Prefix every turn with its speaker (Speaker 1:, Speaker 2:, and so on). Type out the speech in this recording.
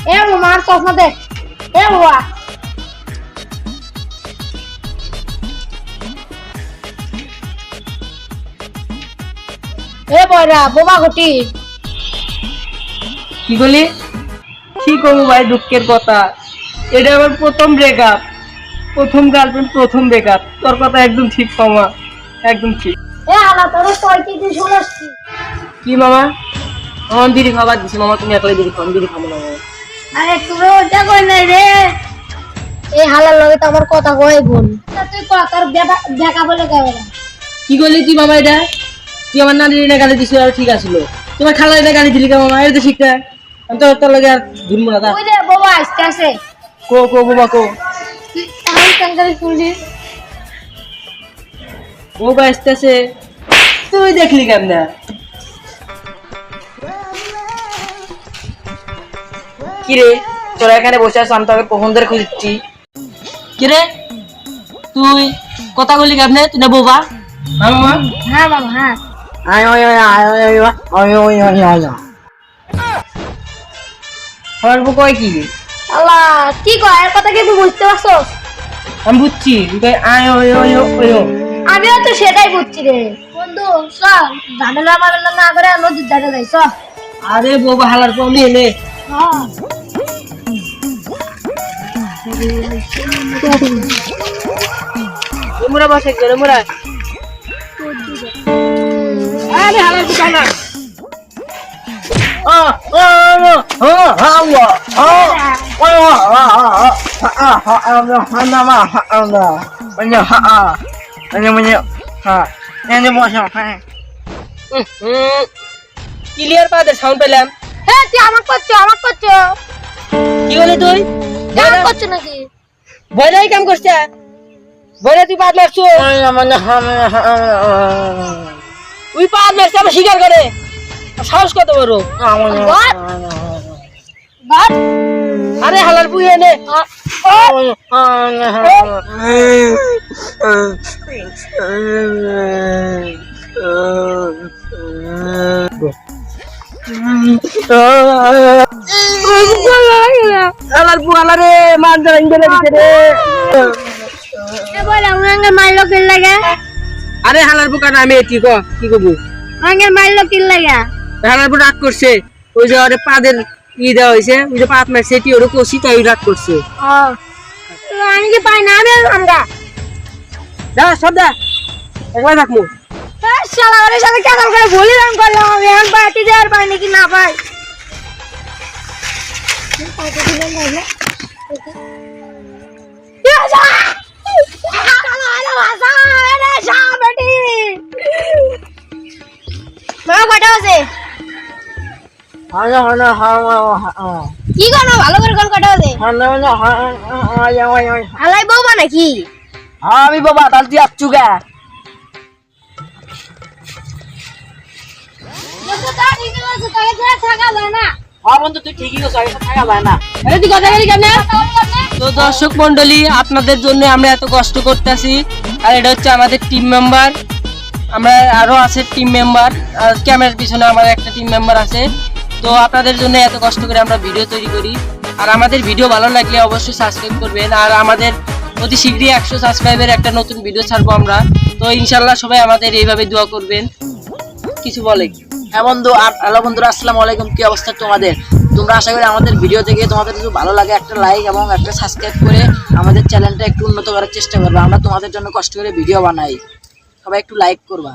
Speaker 1: এ মার চশমা দে এ বাবা এ বয়রা বোমা ঘটি
Speaker 2: কি বলি কি করবো ভাই দুঃখের কথা এটা আমার প্রথম ব্রেকআপ প্রথম গার্লফ্রেন্ড প্রথম ব্রেকআপ তোর কথা একদম ঠিক মামা একদম ঠিক
Speaker 1: এ আলা তোর কয়টি দিন শুনছি
Speaker 2: কি মামা আমার বিড়ি খাবার দিছি মামা তুমি একলাই বিড়ি খাও বিড়ি খাবো না মামা
Speaker 1: আরে তুই ওটা কই নাই রে এই হালার লগে তো আমার কথা কই বোন তুই কত তোর দেখা বলে কইরা
Speaker 2: কি করলি তুই মামা এটা তুই আমার নানির এনে গালি দিছিস আর ঠিক আছিল তোমার খালা এনে গালি দিলি কে মামা এটা তো শিখতে আমি তোর লগে আর ঘুরবো না
Speaker 1: ওই যে বাবা আসছে
Speaker 2: কো কো বাবা কো
Speaker 1: তুই তাই কাঙ্গালি শুনলি
Speaker 2: ও বা আসতেছে তুই দেখলি কেমনে কিরে তোরা এখানে বসে আছিস আমি তোকে কখন ধরে খুঁজছি কিরে তুই কথা বললি কেমনে তুই না বোবা হ্যাঁ মামা
Speaker 1: হ্যাঁ বাবা হ্যাঁ
Speaker 2: আয় ওই ওই আয় ওই ওই ওই ওই ওই আয় আমার বুক কয় কি
Speaker 1: আল্লাহ কি কয় এর কথা কি তুই বুঝতে পারছস
Speaker 2: আমি বুঝছি তুই আয় ওই ওই ওই
Speaker 1: আমিও তো সেটাই বুঝছি রে বন্ধু চল ঝামেলা মামেলা না করে নদীর ধারে যাই চল
Speaker 2: আরে বোবা হালার প্রবলেম এনে
Speaker 1: হ্যাঁ
Speaker 2: মোরা বসে গেল মোরা আরে হালার দোকানা ক্লিয়ার পাদের সাউন্ড পেলাম
Speaker 1: হ্যাঁ তুই আমাক করছো
Speaker 2: কি বলে তুই
Speaker 1: কাম করছো নাকি
Speaker 2: বয়লাই কাম করছে বয়লা তুই পাদ মারছো তুই পাদ মারছে আমার স্বীকার করে সাহস কত বড়
Speaker 1: বাট
Speaker 2: আরে হালার বুয়ে নে হালার বুয়ালা রে মান ধরে ইঞ্জেলে দিতে রে
Speaker 1: এ বলে উনাঙ্গে মারলো কি লাগে
Speaker 2: আরে হালার বুকা না আমি কি কবু
Speaker 1: উনাঙ্গে মারলো কি লাগে
Speaker 2: হালার বু রাগ করছে ওই যে ওরে পাদের দেওয়া হয়েছে ওই যে পাত মারছে এটি ওরে কষি তাই রাগ করছে
Speaker 1: আমি কি পাই না আমি আমরা
Speaker 2: দা সব দা একবার থাকবো
Speaker 1: শালা ওর সাথে কেন করে ভুলিলাম করলাম আমি এখন পার্টি দেওয়ার পাই নাকি না পাই কি করো ভালো করে কোন কটা আছে হালাই বউবা নাকি
Speaker 2: আমি বাবা তাহলে তুই আসছু গা তো দর্শক মন্ডলী আপনাদের জন্য আমরা এত কষ্ট করতেছি আর এটা হচ্ছে আমাদের টিম মেম্বার আমরা আরো আছে টিম মেম্বার আর ক্যামেরার পিছনে আমার একটা টিম মেম্বার আছে তো আপনাদের জন্য এত কষ্ট করে আমরা ভিডিও তৈরি করি আর আমাদের ভিডিও ভালো লাগলে অবশ্যই সাবস্ক্রাইব করবেন আর আমাদের অতি শীঘ্রই 100 সাবস্ক্রাইবের একটা নতুন ভিডিও ছাড়বো আমরা তো ইনশাআল্লাহ সবাই আমাদের এইভাবে দোয়া করবেন কিছু বলে
Speaker 3: হ্যাঁ বন্ধু আর হ্যালো বন্ধুরা আসসালামু আলাইকুম কি অবস্থা তোমাদের তোমরা আশা করি আমাদের ভিডিও থেকে তোমাদের যদি ভালো লাগে একটা লাইক এবং একটা সাবস্ক্রাইব করে আমাদের চ্যানেলটা একটু উন্নত করার চেষ্টা করবে আমরা তোমাদের জন্য কষ্ট করে ভিডিও বানাই সবাই একটু লাইক করবা